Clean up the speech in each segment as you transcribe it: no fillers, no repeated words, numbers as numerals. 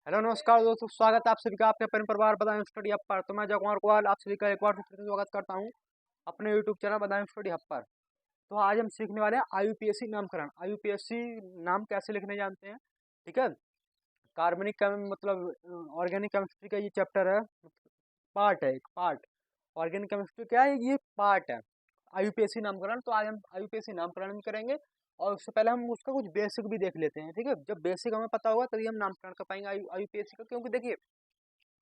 Hello नमस्कार दोस्तों, स्वागत है आप सभी का अपने अपने परिवार बदायूं स्टडी हब पर। तो मैं जय कुमार गोयल आप सभी का एक बार फिर से स्वागत करता हूं अपने YouTube channel Budaun study hub पर। तो आज हम सीखने वाले हैं आईयूपीएसी नामकरण। आईयूपीएसी नाम कैसे लिखने जानते हैं, ठीक है। कार्बनिक मतलब ऑर्गेनिक केमिस्ट्री का ये चैप्टर है, पार्ट है, एक पार्ट। ऑर्गेनिक केमिस्ट्री क्या है, ये पार्ट है आईयूपीएसी नामकरण। तो आज हम आईयूपीएसी नामकरण भी करेंगे और उससे पहले हम उसका कुछ बेसिक भी देख लेते हैं, ठीक है। जब बेसिक हमें पता होगा तभी हम नामकरण कर पाएंगे आईयूपीएसी का, क्योंकि देखिए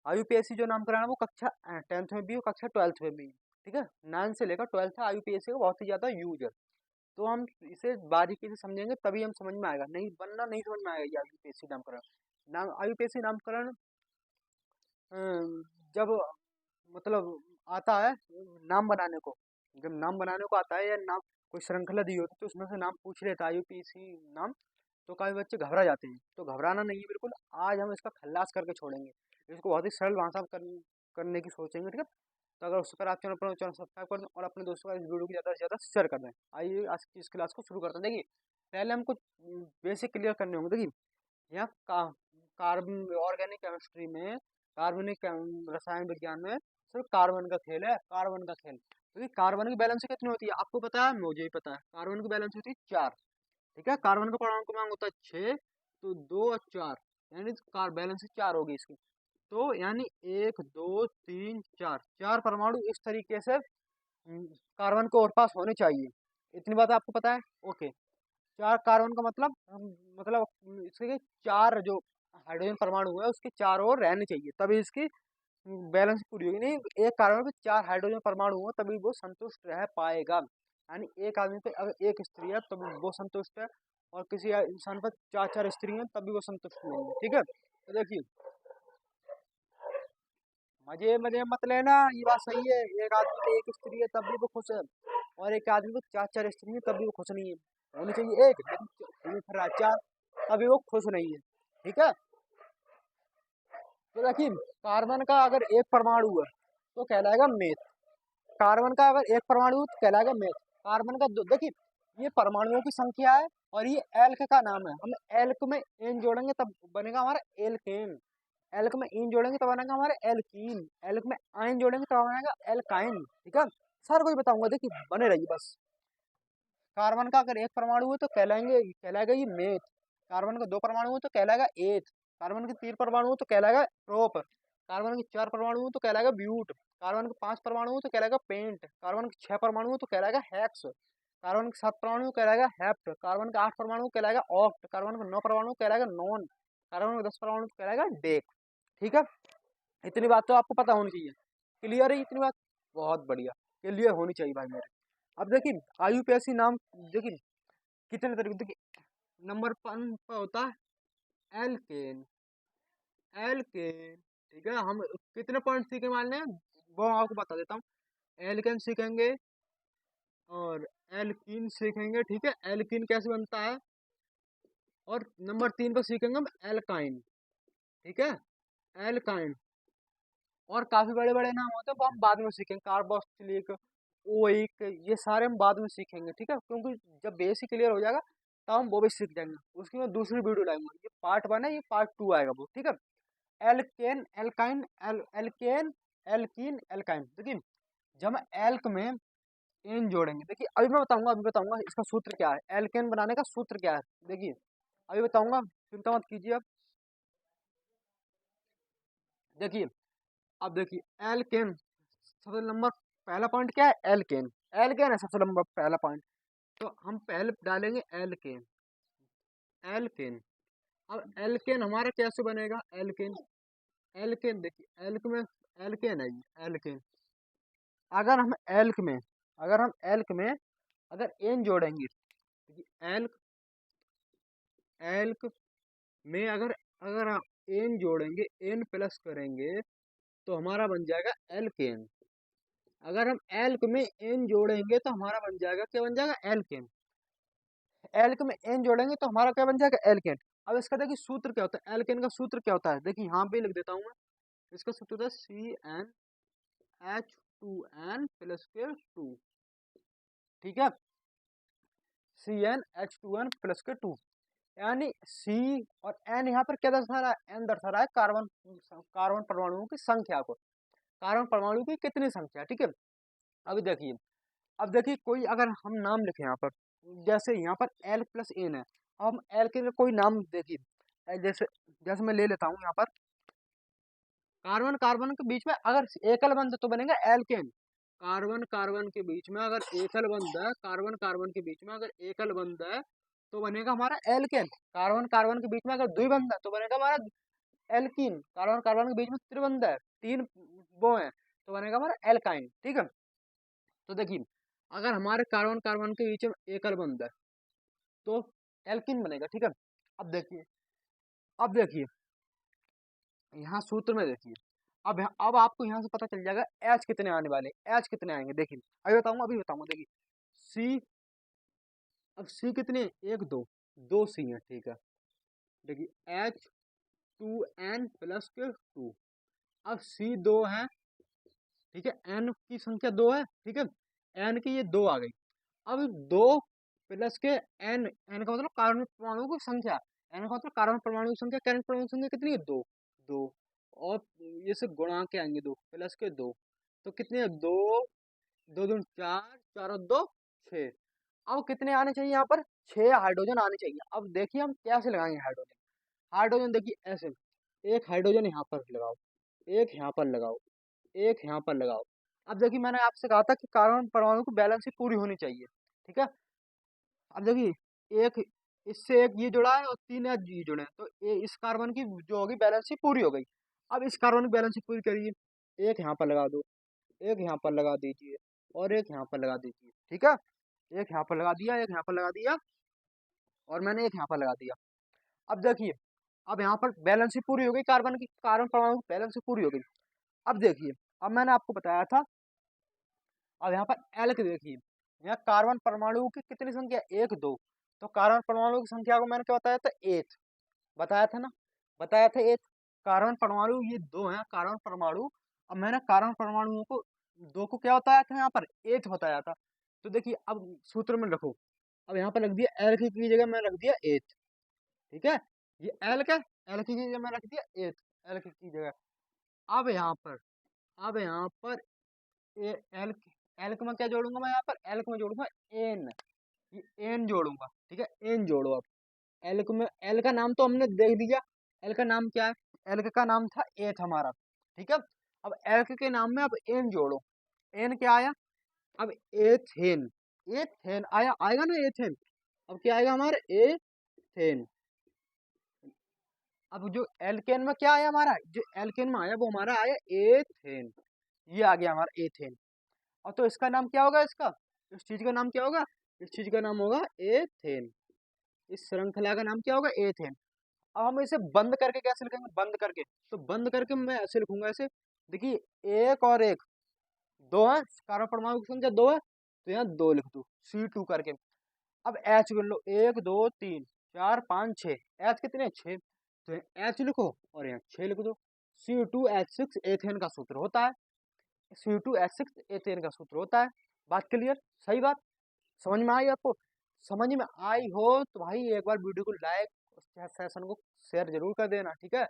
आईयूपीएसी जो नामकरण है वो कक्षा 10th में भी और कक्षा 12th में भी, ठीक है। 9 से लेकर 12th है आईयूपीएसी का बहुत ही ज्यादा यूज है। तो हम इसे बारीकी से समझेंगे तभी हम समझ में आएगा, नहीं वरना नहीं समझ में आएगा ये आईयूपीएसी नामकरण। आईयूपीएसी नामकरण जब मतलब आता है नाम बनाने को, जब नाम बनाने को आता है या नाम कोई श्रृंखला दी होती है तो उसमें से नाम पूछ लेता है यूपीएससी नाम, तो काफी बच्चे घबरा जाते हैं। तो घबराना नहीं है बिल्कुल, आज हम इसका खल्लास करके छोड़ेंगे, इसको बहुत ही सरल भाषा में करने की सोचेंगे, ठीक है। तो अगर उससे पर आप चैनल सब्सक्राइब कर दें और अपने दोस्तों का इस वीडियो को ज़्यादा से ज़्यादा शेयर कर दें। आइए आज की इस क्लास को शुरू करते हैं। देखिए पहले हम कुछ बेसिक क्लियर करने होंगे। देखिए यहाँ कार्बन ऑर्गेनिक केमिस्ट्री में, कार्बनिक रसायन विज्ञान में सिर्फ कार्बन का खेल है, कार्बन का खेल। क्योंकि कार्बन की बैलेंस कितनी होती है आपको पता है, मुझे ही पता है। कार्बन की बैलेंस होती है 4, ठीक है। कार्बन का परमाणु क्रमांक होता है 6, तो 2 और 4 यानी कार बैलेंस 4 होगी इसकी। तो यानी 1 2 3 4 4 परमाणु इस तरीके से कार्बन के और पास होने चाहिए। इतनी बात आपको पता है, ओके। 4 कार्बन का मतलब मतलब इसके 4 जो हाइड्रोजन परमाणु है उसके 4 ओर रहने चाहिए, तभी इसकी बैलेंस पूरी होगी। नहीं, एक कार्बन पे 4 हाइड्रोजन परमाणु हो तभी वो संतुष्ट रह पाएगा। यानी एक आदमी पे अगर एक स्त्री है तभी वो संतुष्ट है, और किसी इंसान पर 4 स्त्री है तभी वो संतुष्ट नहीं है, ठीक है। तो देखिए मजे मजे मत लेना, ये बात सही है। एक आदमी पे एक स्त्री है तब भी वो खुश है, और एक आदमी को 4 स्त्री है तब भी वो खुश नहीं है। होनी चाहिए एक, लेकिन घूमे फिर रहा है 4 तभी वो खुश नहीं है, ठीक है। तो देखिए कार्बन का अगर एक परमाणु है तो कहलाएगा मेथ। कार्बन का अगर एक परमाणु है तो कहलाएगा मेथ। कार्बन का देखिए ये परमाणुओं की संख्या है और ये एल्क का नाम है। हम एल्क में एन जोड़ेंगे तब बनेगा हमारा एल्केन, एल्क में इन जोड़ेंगे तब बनेगा हमारा एल्कीन, एल्क में आइन जोड़ेंगे तब बनेगा एल्काइन, ठीक है। सर कुछ बताऊंगा, देखिए बने रहिए बस। कार्बन का अगर एक परमाणु है तो कहलाएगा ये मेथ। कार्बन का 2 परमाणु है तो कहलाएगा एथ। कार्बन के 3 परमाणु है तो कहलाएगा प्रोप। कार्बन के 4 परमाणु है तो कहलाएगा ब्यूट। कार्बन के 5 परमाणु है तो कहलाएगा पेंट। कार्बन के 6 परमाणु है तो कहलाएगा हेक्स। कार्बन के 7 परमाणु कहलाएगा हेप्ट। कार्बन के 8 परमाणु कहलाएगा ऑक्ट। कार्बन के 9 परमाणु कहलाएगा नॉन। कार्बन के 10 परमाणु कहलाएगा डेक, ठीक है। इतनी बात तो आपको पता होनी चाहिए। क्लियर है इतनी बात? बहुत बढ़िया, क्लियर होनी चाहिए भाई मेरे। अब देखिए आईयूपीएसी नाम देखिए कितने तरीके, देखिए नंबर 1 पर होता है एल्केन, एल्केन, ठीक है। हम कितने पॉइंट सीखे मान लें वो आपको बता देता हूँ। एल्केन सीखेंगे और एल्कीन सीखेंगे, ठीक है। एल्कीन कैसे बनता है, और नंबर 3 पर सीखेंगे हम एल्काइन, ठीक है, एल्काइन। और काफी बड़े बड़े नाम होते हैं वो हम बाद में सीखेंगे, कार्बोक्सिलिक, ओइक, ये सारे हम बाद में सीखेंगे, ठीक है। क्योंकि जब बेसिक क्लियर हो जाएगा तब हम वो भी सीख जाएंगे, उसकी मैं दूसरी वीडियो लाऊंगा। ये पार्ट 1 है, ये पार्ट 2 आएगा वो, ठीक है। Alkane alkyne alkane alkene alkyne. देखिए जब हम एल्क में एन जोड़ेंगे, देखिए अभी बताऊंगा इसका सूत्र क्या है, एल्केन बनाने का सूत्र क्या है, देखिए अभी बताऊंगा, चिंता मत कीजिए। अब देखिए, अब देखिए एल्केन सबसे नंबर पहला पॉइंट क्या है, एल्केन। एल्केन है सबसे नंबर पहला पॉइंट, तो हम पहले डालेंगे एल्केन, एल्केन। अब एल्केन हमारा कैसे बनेगा, एल्केन, एल्केन देखिए एल्क में एल्केन है ये एल्केन। अगर हम एल्क में अगर हम एल्क में अगर एन जोड़ेंगे, देखिए एल्क, एल्क में अगर अगर हम एन जोड़ेंगे, एन प्लस करेंगे तो हमारा बन जाएगा एल्केन। अगर हम एल्क में एन जोड़ेंगे तो हमारा बन जाएगा, क्या बन जाएगा, एल्केन। एल्क में एन जोड़ेंगे तो हमारा क्या बन जाएगा, एल्केन। अब इसका देखिए सूत्र क्या होता है, एल्केन का सूत्र क्या होता है, देखिए यहाँ पे लिख देता हूँ मैं। इसका सूत्र होता है CnH2n+2, ठीक है, CnH2n+2। यानी सी और एन यहाँ पर क्या दर्शा रहा है, एन दर्शा रहा है कार्बन कार्बन परमाणुओं की संख्या को, कार्बन परमाणु की कितनी संख्या, ठीक है। अब देखिए कोई अगर हम नाम लिखें यहाँ पर, जैसे यहाँ पर एल प्लस एन है, अब हम एल के लिए कोई नाम देखिए, जैसे जैसे मैं ले लेता हूँ यहाँ पर, कार्बन कार्बन के बीच में अगर एकल बंध है तो बनेगा एल्केन, कार्बन कार्बन के बीच में अगर एकल बंध है, कार्बन कार्बन के बीच में अगर एकल बंध है तो बनेगा हमारा एल्केन, कार्बन कार्बन के बीच में अगर द्विबंध है तो बनेगा हमारा एल्कीन, कार्बन कार्बन के बीच में त्रिबंध है, तीन वो है तो बनेगा हमारा एल्काइन, ठीक है। तो देखिए अगर हमारे कार्बन कार्बन के बीच में एकल बंध है तो एल्कीन बनेगा, ठीक है। अब देखिए यहाँ सूत्र में देखिए, अब आपको यहाँ से पता चल जाएगा एच कितने आने वाले, एच कितने आएंगे, देखिए अभी बताऊंगा देखिए सी, अब सी कितने, एक दो, दो सी है, ठीक है। देखिए एच टू एन प्लस के टू, अब सी दो है, ठीक है, एन की संख्या दो है, ठीक है, एन की ये दो आ गई, अब दो प्लस के एन, एन का मतलब कार्बन परमाणु की संख्या, एन का मतलब कार्बन परमाणु की संख्या, कार्बन परमाणु की संख्या कितनी है, दो, दो, और ये से गुणा के आएंगे दो प्लस के दो, तो कितने है, दो, दो दूनी चार, चार और दो छः, अब कितने आने चाहिए यहाँ पर, छः हाइड्रोजन आने चाहिए। अब देखिए हम कैसे लगाएंगे हाइड्रोजन, हाइड्रोजन देखिए ऐसे, एक हाइड्रोजन यहाँ पर लगाओ, एक यहाँ पर लगाओ, एक यहाँ पर लगाओ। अब देखिए मैंने आपसे कहा था कि कार्बन परमाणु की बैलेंस पूरी होनी चाहिए, ठीक है। अब देखिए एक इससे एक ये जुड़ा है और तीन ये जुड़े हैं, तो इस कार्बन की जो होगी बैलेंस पूरी हो गई। अब इस कार्बन की बैलेंस पूरी करिए, एक यहाँ पर लगा दो, एक यहाँ पर लगा दीजिए और एक यहाँ पर लगा दीजिए, ठीक है। एक यहाँ पर लगा दिया, एक यहाँ पर लगा दिया और मैंने एक यहाँ पर लगा दिया। अब देखिए अब यहाँ पर बैलेंस पूरी हो गई कार्बन की, कार्बन परमाणु की बैलेंस पूरी हो गई। अब देखिए अब मैंने आपको बताया था, अब यहाँ पर एल के देखिए, यहाँ कार्बन परमाणु की कितनी संख्या, एक दो, तो कार्बन परमाणु की संख्या को मैंने क्या बताया था, एट बताया था ना, बताया था एट, कार्बन परमाणु ये दो हैं कार्बन परमाणु। अब मैंने कार्बन परमाणुओं को दो को क्या बताया था, यहाँ पर एट बताया था। तो देखिए अब सूत्र में रखो, अब यहाँ पर रख दिया एल की जगह मैं रख दिया एट, ठीक है, ये एल का, एल की जगह मैं रख दिया एट, एल की जगह। अब यहाँ पर अब यहाँ पर ए एल, एल को मैं क्या जोड़ूंगा, मैं यहाँ पर एल को मैं जोड़ूंगा एन, ये एन जोड़ूंगा, ठीक है, एन जोड़ो। अब एल को मैं, एल का नाम तो हमने देख दिया, एल का नाम क्या है, एल का नाम था एथ हमारा, ठीक है। अब एल के नाम में अब एन जोड़ो, एन क्या आया, अब एथेन, एथेन आया, आएगा ना एथेन, अब क्या आएगा हमारा एथेन। अब जो एल्केन में क्या आया हमारा, जो एल्केन में आया वो हमारा आया एथेन, ये आ गया हमारा एथेन। और तो इसका नाम क्या होगा, इसका इस चीज का नाम क्या होगा, इस चीज का नाम होगा एथेन, इस श्रृंखला का नाम क्या होगा, एथेन। अब हम इसे बंद करके कैसे लिखेंगे, बंद करके, तो बंद करके मैं ऐसे लिखूंगा, ऐसे देखिए एक और एक, दो है कार्बन परमाणु की संख्या दो है तो यहाँ दो लिख दो C2 करके। अब एच गिन लो, एक दो तीन चार पाँच छः, एच कितने, छः, तो एच लिखो और यहाँ छः लिख दो। C2H6 एथेन का सूत्र होता है, C2H6 एथेन का सूत्र होता है। बात क्लियर, सही बात, समझ में आई आपको, समझ में आई हो तो भाई एक बार वीडियो को लाइक, सेशन को शेयर जरूर कर देना, ठीक है,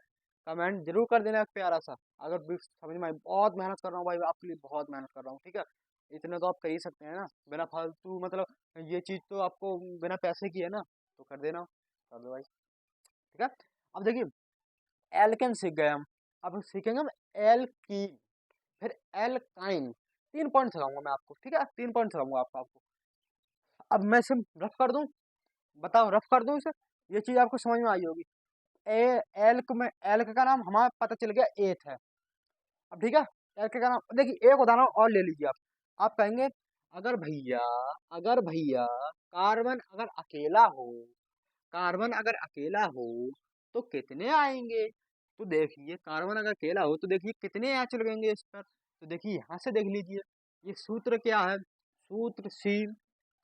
कमेंट जरूर कर देना एक प्यारा सा। अगर समझ में आई, बहुत मेहनत कर रहा हूँ भाई आपके लिए, बहुत मेहनत कर रहा हूँ, ठीक है, इतने तो आप कर ही सकते हैं ना, बिना फालतू मतलब, ये चीज़ तो आपको बिना पैसे की है ना, तो कर देना, कर दो भाई, ठीक है। अब देखिए एल्केन सीख गए हम, अब सीखेंगे हम एल्कीन, फिर एल्काइन, तीन पॉइंट सिखाऊंगा मैं आपको, ठीक है, तीन पॉइंट सिखाऊंगा आपको। अब मैं इसे रफ कर दूं, बताओ रफ कर दूं इसे, ये चीज आपको समझ में आई होगी। ए एल्क में, एल्क का नाम हमारा पता चल गया एथ है। अब ठीक है, एल्क का नाम देखिए, एक उदाहरण और ले लीजिए आप कहेंगे अगर भैया, अगर भैया कार्बन अगर अकेला हो, कार्बन अगर अकेला हो तो कितने आएंगे, तो देखिए कार्बन अगर अकेला हो तो देखिए कितने एच लगेंगे इस पर, तो देखिए यहाँ से देख लीजिए, ये सूत्र क्या है, सूत्र सी,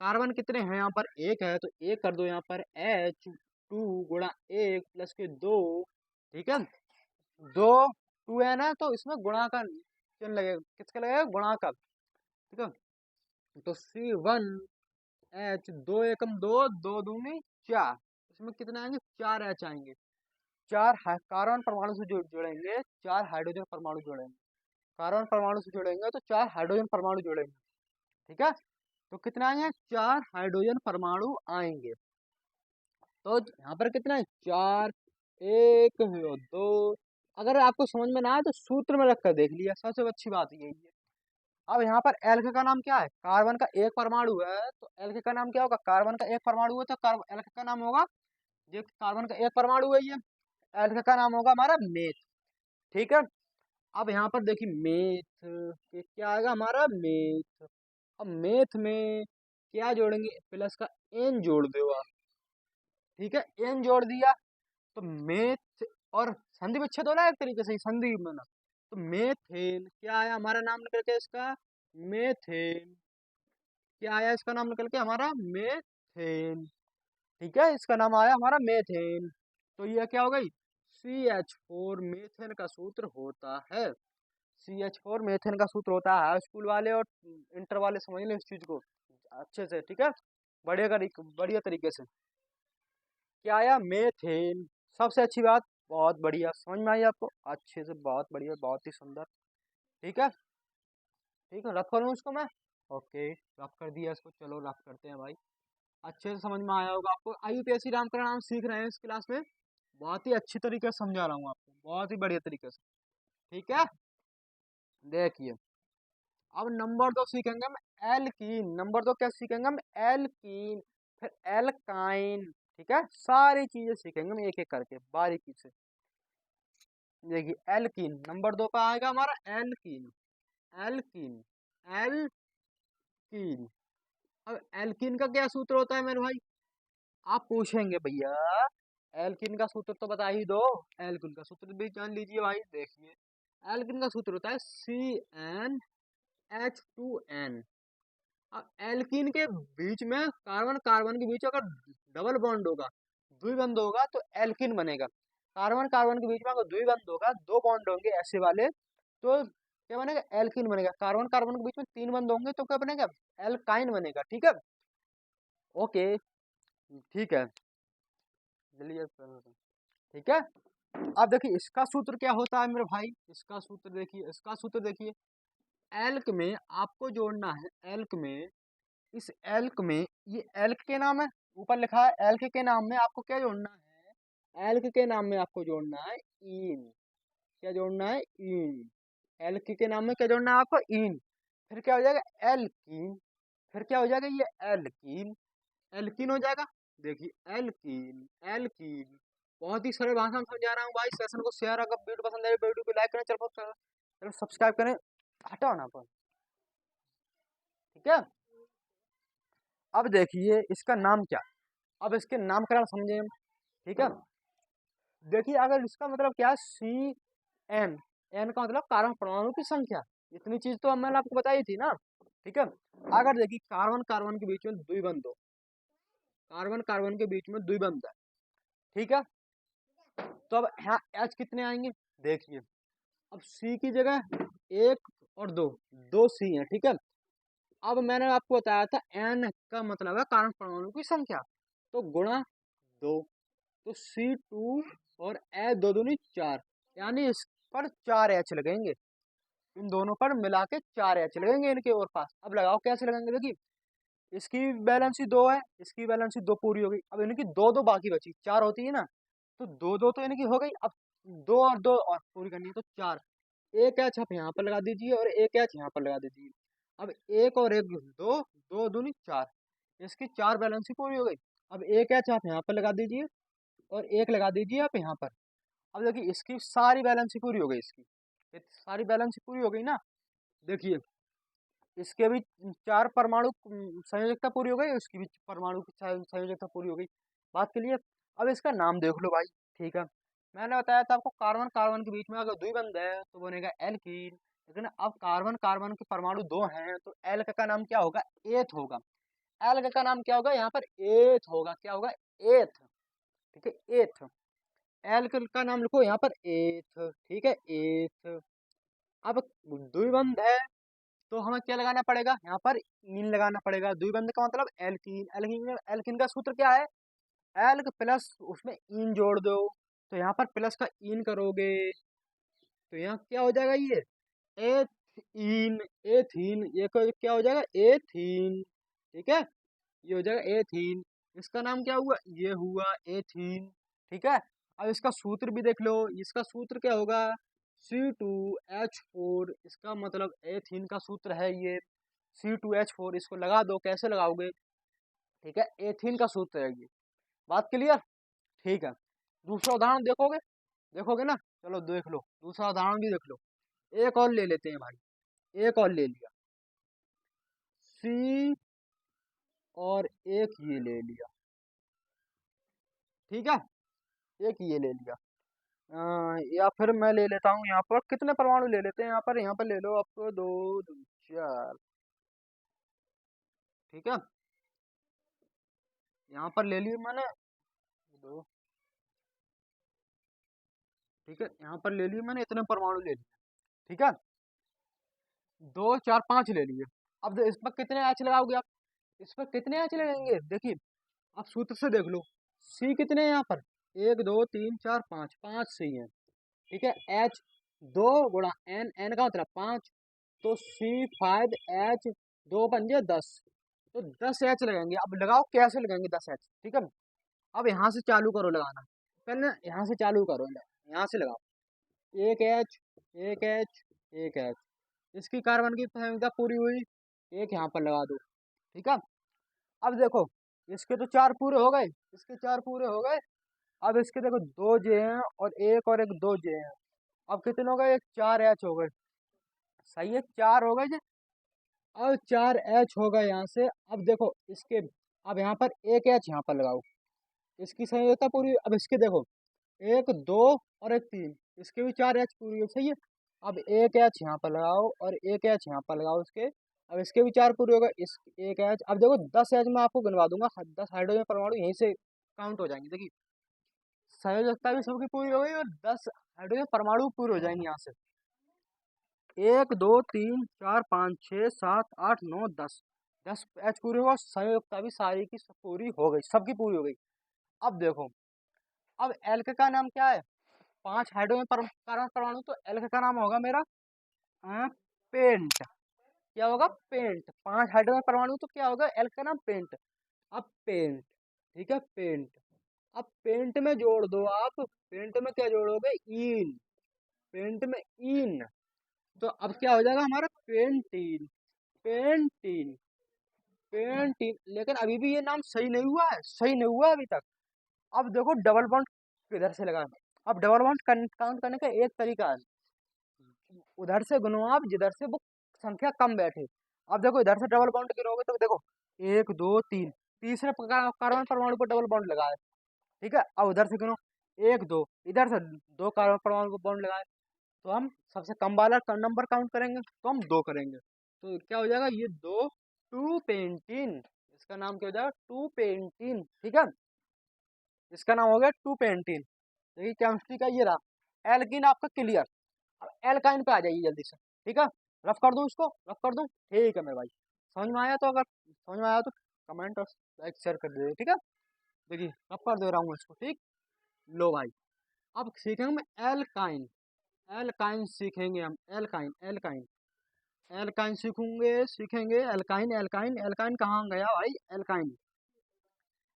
कार्बन कितने हैं यहाँ पर, एक है तो एक कर दो यहाँ पर, H2 गुणा एक प्लस के दो, ठीक है, दो, टू है ना तो इसमें गुणा का चिन्ह लगेगा, किसका लगेगा, गुणा का, ठीक है। तो C1H, दो एकम दो, दो दूनी चार, इसमें कितने आएंगे, 4 H आएंगे। 4 कार्बन परमाणु से जुड़ेंगे, 4 हाइड्रोजन परमाणु जुड़ेंगे। कार्बन परमाणु से जुड़ेंगे तो 4 हाइड्रोजन परमाणु जुड़ेंगे। ठीक है, तो कितना आएंगे, 4 हाइड्रोजन परमाणु आएंगे। तो यहाँ पर कितना है, 4, 1 2। अगर आपको समझ में ना आए तो सूत्र में रखकर देख लिया, सबसे अच्छी बात यही है। अब यहाँ पर एल्क का नाम क्या है, कार्बन का एक परमाणु है, तो एल्क का नाम क्या होगा, कार्बन का एक परमाणु है तो एल्क का नाम होगा, ये कार्बन का एक परमाणु है ये, एल्क का नाम होगा हमारा मेथ। ठीक है, अब यहाँ पर देखिए मेथ क्या आएगा हमारा, मेथ। अब मेथ में क्या जोड़ेंगे, प्लस का एन जोड़ दो आप। ठीक है, एन जोड़ दिया तो मेथ, और संधि विच्छेद हो रहा है एक तरीके से, संधि में ना, तो मेथेन क्या आया हमारा नाम निकल के इसका, मेथेन। क्या आया इसका नाम निकल के हमारा, मेथेन। ठीक है, इसका नाम आया हमारा मेथेन। तो ये क्या हो गई, CH4 मेथेन का सूत्र होता है। CH4 मेथेन का सूत्र होता है। स्कूल वाले और इंटर वाले समझ लें इस चीज को अच्छे से। ठीक है, बढ़िया तरीके से। क्या आया, मेथेन। सबसे अच्छी बात, बहुत बढ़िया समझ में आई आपको, अच्छे से, बहुत बढ़िया, बहुत ही सुंदर। ठीक है, ठीक है, रख करूँ इसको मैं, ओके रफ कर दिया इसको। चलो रफ करते हैं भाई, अच्छे से समझ में आया होगा आपको। IUPAC नामकरण हम सीख रहे हैं इस क्लास में, बहुत ही अच्छी तरीके से समझा रहा हूँ आपको, बहुत ही बढ़िया तरीके से। ठीक है, देखिए अब नंबर 2 सीखेंगे हम, एल्कीन। नंबर 2 क्या सीखेंगे हम, एल्कीन, फिर एल्काइन। ठीक है, सारी चीजें सीखेंगे हम एक एक करके बारीकी से। देखिए एल्कीन, नंबर 2 का आएगा हमारा एल्कीन, एल्कीन, एल्कीन। अब एल्कीन का क्या सूत्र होता है मेरे भाई, आप पूछेंगे भैया एल्कीन का सूत्र तो बता ही दो। एल्कीन का सूत्र भी जान लीजिए भाई, देखिए एल्कीन का सूत्र होता है CnH2n। अब एल्कीन के बीच में, कार्बन कार्बन के बीच अगर डबल बॉन्ड होगा, द्विबंध होगा, तो एल्कीन बनेगा। कार्बन कार्बन के बीच में अगर द्विबंध होगा, दो बॉन्ड होंगे ऐसे वाले, तो क्या बनेगा, एल्कीन बनेगा। कार्बन कार्बन के बीच में 3 बंध होंगे तो क्या बनेगा, एल्काइन बनेगा। ठीक है, ओके, ठीक है, चलिए ठीक है। अब देखिए इसका सूत्र क्या होता है मेरे भाई, इसका सूत्र देखिए, इसका सूत्र देखिए, एल्क में आपको जोड़ना है, एल्क में, इस एल्क में, ये एल्क के नाम है, ऊपर लिखा है एल्क के नाम में आपको क्या जोड़ना है, एल्क के नाम में आपको जोड़ना है इन। क्या जोड़ना है, इन। एल्क के नाम में क्या जोड़ना है आपको, इन। फिर क्या हो जाएगा, एल्कीन। फिर क्या हो जाएगा, ये एल्कीन, एल्कीन हो जाएगा। देखिए एल्कीन, एल्कीन, बहुत ही सरल भाषा में समझा रहा हूँ भाई। सेशन को शेयर, अगर वीडियो पसंद आए वीडियो को लाइक करें, चलो सब्सक्राइब करें, हटाओ ना पर। ठीक है, अब देखिए इसका नाम क्या, अब इसके नामकरण समझे हम। ठीक है, देखिए अगर इसका मतलब क्या है, CN, एन का मतलब कार्बन परमाणु की संख्या, इतनी चीज तो मैंने आपको बताई थी ना। ठीक है, अगर देखिए कार्बन कार्बन के बीच में द्विबंध हो, कार्बन कार्बन के बीच में द्विबंध है, ठीक है, तो अब यहाँ H कितने आएंगे, देखिए अब C की जगह 1 और 2, 2 C है। ठीक है, अब मैंने आपको बताया था N का मतलब है कार्बन परमाणु की संख्या, तो गुणा 2, तो C2 और H 2 दूनी 4, यानी इस पर 4 H लगेंगे, इन दोनों पर मिला के 4 H लगेंगे इनके और पास। अब लगाओ कैसे लगेंगे, देखिए इसकी बैलेंसी 2 है, इसकी बैलेंसी 2 पूरी हो गई, अब इनकी 2 2 बाकी बची, 4 होती है ना, तो 2 2 तो इनकी हो गई। अब 2 और 2 और पूरी करनी है तो 4, एक एच आप यहाँ पर लगा दीजिए और एक एच यहाँ पर लगा दीजिए। अब एक और एक 2, 2 दूनी 4, इसकी 4 बैलेंस ही पूरी हो गई। अब एक एच आप यहाँ पर लगा दीजिए और एक लगा दीजिए आप यहाँ पर। अब देखिए इसकी सारी बैलेंस ही पूरी हो गई, इसकी सारी बैलेंस ही पूरी हो गई ना। देखिए इसके भी 4 परमाणु संयोजकता पूरी हो गई, उसकी भी परमाणु की संयोजकता पूरी हो गई, बात के लिए। अब इसका नाम देख लो भाई। ठीक है, मैंने बताया था आपको कार्बन कार्बन के बीच में अगर द्विबंध है तो बनेगा एल्कीन, लेकिन अब कार्बन कार्बन के परमाणु 2 हैं तो एल्क का नाम क्या होगा, एथ होगा। एल्क का नाम क्या होगा, यहाँ पर एथ होगा, क्या होगा, एथ। ठीक है, एथ, एल्क का नाम लिखो यहाँ पर एथ। ठीक है, एथ। अब द्विबंध है तो हमें क्या लगाना पड़ेगा, यहाँ पर इन लगाना पड़ेगा। द्विबंध का मतलब एल्कीन, एल्कीन, एल्कीन का सूत्र क्या है, एल्क प्लस उसमें इन जोड़ दो, तो यहाँ पर प्लस का इन करोगे तो यहाँ क्या हो जाएगा, ये एथीन, एथीन, ये क्या हो जाएगा, एथीन। ठीक है, ये हो जाएगा एथीन। इसका नाम क्या हुआ, ये हुआ एथीन। ठीक है, अब इसका सूत्र भी देख लो, इसका सूत्र क्या होगा, C2H4। इसका मतलब एथीन का सूत्र है ये C2H4। इसको लगा दो, कैसे लगाओगे, ठीक है, एथीन का सूत्र है ये। बात क्लियर, ठीक है। दूसरा उदाहरण देखोगे, देखोगे ना, चलो देख लो, दूसरा उदाहरण भी देख लो। एक और ले लेते हैं भाई, एक और ले लिया, सी और एक ये ले लिया। ठीक है, एक ये ले लिया। या फिर मैं ले लेता हूँ, यहाँ पर कितने परमाणु ले लेते हैं, यहाँ पर ले लो आपको दो, दो, चार। ठीक है, यहाँ पर ले लिए मैंने दो। ठीक है, यहाँ पर ले लिए मैंने, इतने परमाणु ले लिए। ठीक है, दो चार पांच ले लिए। अब इस पर कितने एच लगाओगे आप, इस पर कितने एच लगेंगे, देखिए आप सूत्र से देख लो। सी कितने हैं यहाँ पर, एक दो तीन चार पाँच, पांच सी हैं। ठीक है, एच दो गुणा एन, एन का मतलब पांच, तो C5H, दो पंजे 10, तो 10 एच लगेंगे। अब लगाओ कैसे लगेंगे 10 एच, ठीक है। अब यहाँ से चालू करो लगाना, पहले यहाँ से चालू करो, यहाँ से लगाओ, एक एच, एक एच, एक एच। इसकी कार्बन की संख्या पूरी हुई, एक यहाँ पर लगा दो। ठीक है, अब देखो इसके तो चार पूरे हो गए, इसके चार पूरे हो गए। अब इसके देखो दो जे हैं और एक दो जे हैं। अब कितने हो गए, एक चार एच हो गए। सही है, चार हो गए जी। अब चार एच होगा यहाँ से। अब देखो इसके, अब यहाँ पर एक एच यहाँ पर लगाओ, इसकी संयोजकता पूरी। अब इसके देखो एक दो और एक तीन, इसके भी चार एच पूरी है, सही है। अब एक एच यहाँ पर लगाओ और एक एच यहाँ पर लगाओ इसके, अब इसके भी चार पूरे होगा, इस एक एच। अब देखो 10 एच मैं आपको गिनवा दूंगा, 10 हाइड्रोजन परमाणु यहीं से काउंट हो जाएंगे। देखिए संयोजकता भी सबकी पूरी हो गई और 10 हाइड्रोजन परमाणु पूरे हो जाएंगे यहाँ से। एक दो तीन चार पाँच छः सात आठ नौ दस, 10 एच पूरी हुआ, संयोजकता भी सारी की पूरी हो गई, सबकी पूरी हो गई। अब देखो, अब एल्क का नाम क्या है, 5 हाइड्रोजन कार्बन परमाणु, तो एल्क का नाम होगा मेरा पेंट। क्या होगा, पेंट। 5 हाइड्रोजन परमाणु तो क्या होगा, एल्क का नाम पेंट। अब पेंट, ठीक है, पेंट। अब पेंट में जोड़ दो आप, पेंट में क्या जोड़ोगे, इन, पेंट में इन, तो अब क्या हो जाएगा हमारा, पेंटीन, पेंटीन, पेंटीन। लेकिन अभी भी ये नाम सही नहीं हुआ है, सही नहीं हुआ अभी तक। अब देखो डबल बॉन्ड किधर से लगा, अब डबल बॉन्ड काउंट करने का एक तरीका है, उधर से गुनो आप जिधर से वो संख्या कम बैठे। अब देखो इधर से डबल बॉन्ड गिनोगे तो देखो एक दो तीन, तीसरे कार्बन परमाणु पर डबल बॉन्ड लगा है। ठीक है, अब उधर से गिनो एक दो, इधर से दो कार्बन परमाणु को बॉन्ड लगाए, तो हम सबसे कम वाला नंबर काउंट करेंगे, तो हम दो करेंगे, तो क्या हो जाएगा, ये दो, टू पेंटीन। इसका नाम क्या हो जाएगा, टू पेंटीन। ठीक है, इसका नाम हो गया टू पेंटीन। देखिए केमिस्ट्री का ये रहा, एल्कीन आपका क्लियर। अब एल्काइन पे आ जाइए जल्दी से। ठीक है, रफ कर दूं इसको, रफ कर दूं, ठीक है मेरे भाई। समझ में आया तो, अगर समझ में आया तो कमेंट और लाइक शेयर कर दीजिए। ठीक है, देखिए रफ कर दे रहा हूँ इसको, ठीक। लो भाई, अब सीखेंगे हम एल्काइन, एल्काइन सीखेंगे हम, एल्काइन, एल्काइन, एल्काइन सीखेंगे, सीखेंगे एल्काइन, एल्काइन, एल्काइन कहाँ गया भाई, एल्काइन।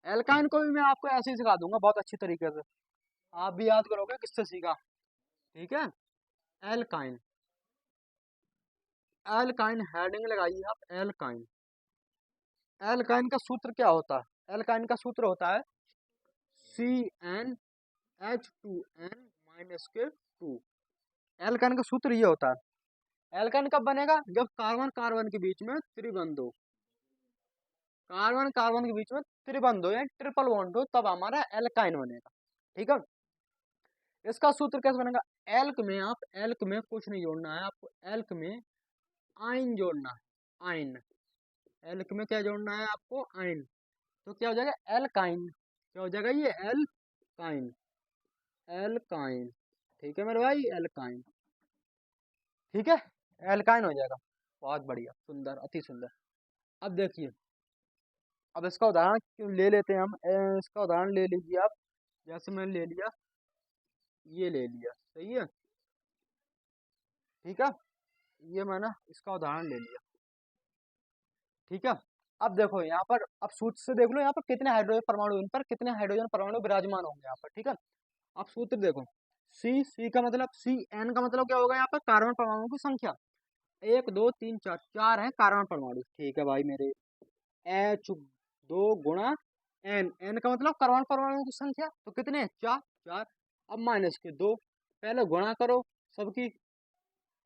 एल्काइन को भी मैं आपको ऐसे ही सिखा दूंगा बहुत अच्छी तरीके से, आप भी याद करोगे किससे सीखा। ठीक है, एल्काइन, एल्काइन हेडिंग लगाइए आप, एल्काइन। एल्काइन का सूत्र क्या होता है, एल्काइन का सूत्र होता है CnH2n-2। एल्काइन का सूत्र ये होता है। एल्काइन कब बनेगा, जब कार्बन कार्बन के बीच में त्रिबंध हो, कार्बन कार्बन के बीच में त्रिबंध हो या ट्रिपल बॉन्ड हो, तब हमारा एल्काइन बनेगा। ठीक है, इसका सूत्र कैसे बनेगा, एल्क में आप, एल्क में कुछ नहीं जोड़ना है आपको, एल्क में आइन जोड़ना है, आइन। एल्क में क्या जोड़ना है आपको, आइन। तो क्या हो जाएगा, एल्काइन। क्या हो जाएगा ये, एल्काइन, एल्काइन। ठीक है मेरे भाई, एल्काइन। ठीक है, एल्काइन हो जाएगा। बहुत बढ़िया, सुंदर, अति सुंदर। अब देखिए अब इसका उदाहरण ले लेते हैं हम। इसका उदाहरण ले लीजिए आप। जैसे मैंने ले लिया, ये ले लिया, सही है, ठीक है। ये मैंने इसका उदाहरण ले लिया, ठीक है। अब देखो यहाँ पर, अब सूत्र से देख लो यहाँ पर कितने हाइड्रोजन परमाणु, इन पर कितने हाइड्रोजन परमाणु विराजमान होंगे यहाँ पर, ठीक है। अब सूत्र देखो, सी का मतलब, सी एन का मतलब क्या होगा यहाँ पर, कार्बन परमाणु की संख्या। एक दो तीन चार, चार है कार्बन परमाणु, ठीक है भाई मेरे। एच दो गुणा एन, एन का मतलब कार्बन परमाणु की संख्या, तो कितने हैं, चार, चार। अब माइनस के दो, पहले गुणा करो सबकी,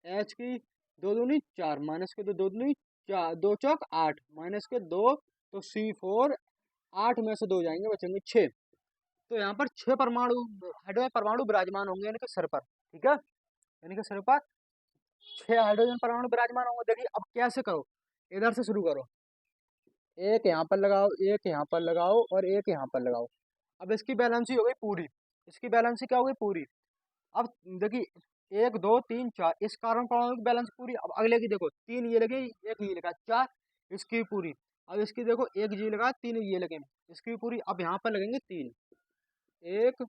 एच की दो दूनी चार, माइनस के दो, दो दूनी चार, दो चौक आठ, माइनस के दो, तो C4, आठ में से दो जाएंगे, बचेंगे छः। तो यहाँ पर छह परमाणु, हाइड्रोजन परमाणु विराजमान होंगे इनके सिर पर, ठीक है। इनके सिर पर छह हाइड्रोजन परमाणु विराजमान होंगे। देखिए अब कैसे करो, इधर से शुरू करो, एक यहाँ पर लगाओ, एक यहाँ पर लगाओ, और एक यहाँ पर लगाओ। अब इसकी बैलेंसी हो गई पूरी, इसकी बैलेंसी क्या हो गई, पूरी। अब देखिए एक दो तीन चार, इस कार्बन परमाणु की बैलेंस पूरी। अब अगले की देखो, तीन ये लगे, एक ये लगा, चार, इसकी भी पूरी। अब इसकी देखो, एक ये लगा, तीन ये लगे, इसकी भी पूरी। अब यहाँ पर लगेंगे तीन, एक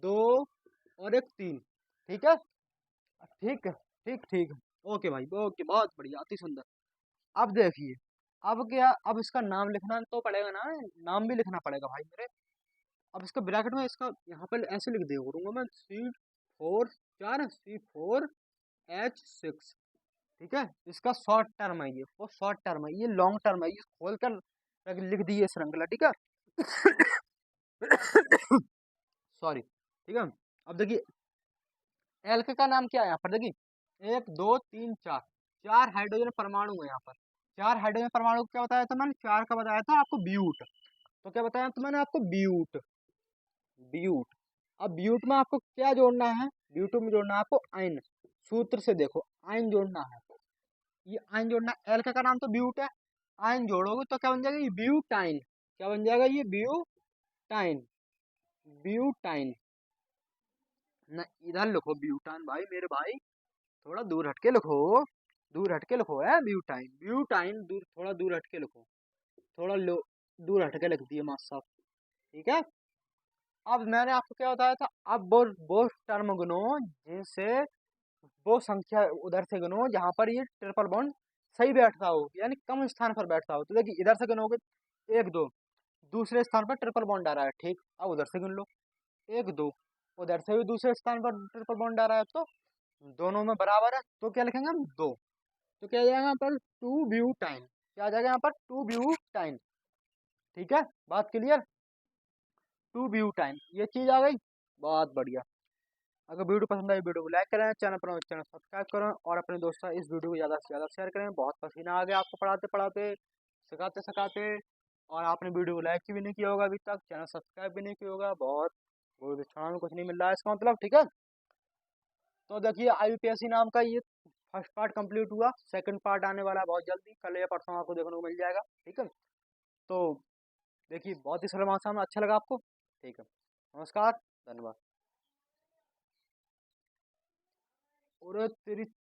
दो और एक तीन, ठीक है, ठीक है, ठीक ठीक। ओके भाई, ओके, बहुत बढ़िया, अति सुंदर। अब देखिए, अब क्या, अब इसका नाम लिखना तो पड़ेगा ना, नाम भी लिखना पड़ेगा भाई मेरे। अब इसका ब्रैकेट में, इसका यहाँ पर ऐसे लिख दिया करूंगा मैं, C4, चार, C4H6, ठीक है। इसका शॉर्ट टर्म है ये, वो शॉर्ट टर्म है, ये लॉन्ग टर्म है, ये खोल कर लिख दिए श्रृंखला, ठीक है। सॉरी, ठीक है। अब देखिए एल्क का नाम क्या है यहाँ पर, देखिए एक दो तीन चार, चार हाइड्रोजन परमाणु है यहाँ पर। चार हाइड्रोजन परमाणु को क्या बताया था मैंने, चार का बताया था आपको ब्यूट। तो क्या बताया था मैंने आपको, ब्यूट, ब्यूट। अब ब्यूट में आपको क्या जोड़ना है, ब्यूट में जोड़ना है आपको आयन। सूत्र से देखो, आयन जोड़ना है, ये आयन जोड़ना है। एल्क का नाम तो ब्यूट है, आयन जोड़ोगे तो क्या बन जाएगा, ये ब्यूटाइन। क्या बन जाएगा, ये ब्यूटाइन, ब्यूटाइन। ना इधर लिखो ब्यूटान भाई मेरे भाई, थोड़ा दूर हटके लिखो, दूर हटके लिखो है, ब्यूटाइन, ब्यूटाइन, दूर, थोड़ा दूर हटके लिखो, थोड़ा लो, दूर हटके लिख दिए मास्टर साहब, ठीक है। अब मैंने आपको क्या बताया था, अब वो टर्म गिनो जिनसे, वो संख्या उधर से गिनो जहां पर ये ट्रिपल बॉन्ड सही बैठता हो, यानी कम स्थान पर बैठता हो। तो देखिए इधर से गिनोगे, एक दो, दूसरे स्थान पर ट्रिपल बॉन्ड आ रहा है, ठीक। अब उधर से गिन लो, एक दो, उधर से भी दूसरे स्थान पर ट्रिपल बॉन्ड आ रहा है, तो दोनों में बराबर है, तो क्या लिखेंगे हम, दो। तो क्या आ जाएगा यहाँ पर, टू ब्यूटाइन। क्या आ जाएगा यहाँ पर, टू ब्यूटाइन, ठीक है, बात क्लियर। टू ब्यूटाइन, ये चीज आ गई, बहुत बढ़िया। अगर वीडियो पसंद आई, वीडियो को लाइक करें, चैनल सब्सक्राइब करें, और अपने दोस्तों इस वीडियो को ज़्यादा से ज़्यादा शेयर करें। बहुत पसीना आ गया आपको पढ़ाते पढ़ाते, सिखाते सिखाते, और आपने वीडियो को लाइक भी नहीं किया होगा अभी तक, चैनल सब्सक्राइब भी नहीं किया होगा, बहुत बहुत क्षणों में कुछ नहीं मिल रहा है इसका मतलब, ठीक है। तो देखिए IUPAC नाम का ये फर्स्ट पार्ट कंप्लीट हुआ, सेकंड पार्ट आने वाला है बहुत जल्दी, कल या परसों आपको देखने को मिल जाएगा, ठीक है। तो देखिए बहुत ही सरल आसान, अच्छा लगा आपको, ठीक है। नमस्कार, धन्यवाद। और तेरी